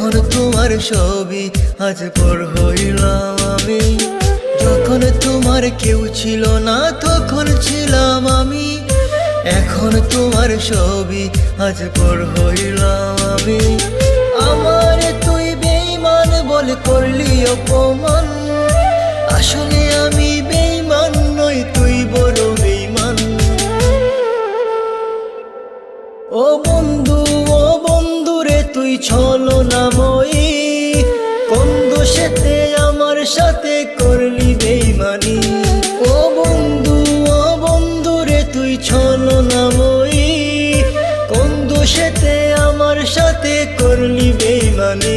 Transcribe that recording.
এখন তোমার ছবি আজ পর হইলাম আমি। যখন তোমার কেউ ছিল না তখন ছিলাম আমি। এখন তোমার ছবি আজ পর হইলাম আমি। আমার তুই বেঈমান বলে করলি অপমান, আসলে আমি বেঈমান নই, তুই বড় বেঈমান। ও বন্ধু রে তুই ছলনাময়ী, কোন দোষেতে আমার সাথে করলি বেঈমানি। ও বন্ধু রে তুই ছলনাময়ী, কোন দোষেতে আমার সাথে করলি বেঈমানি।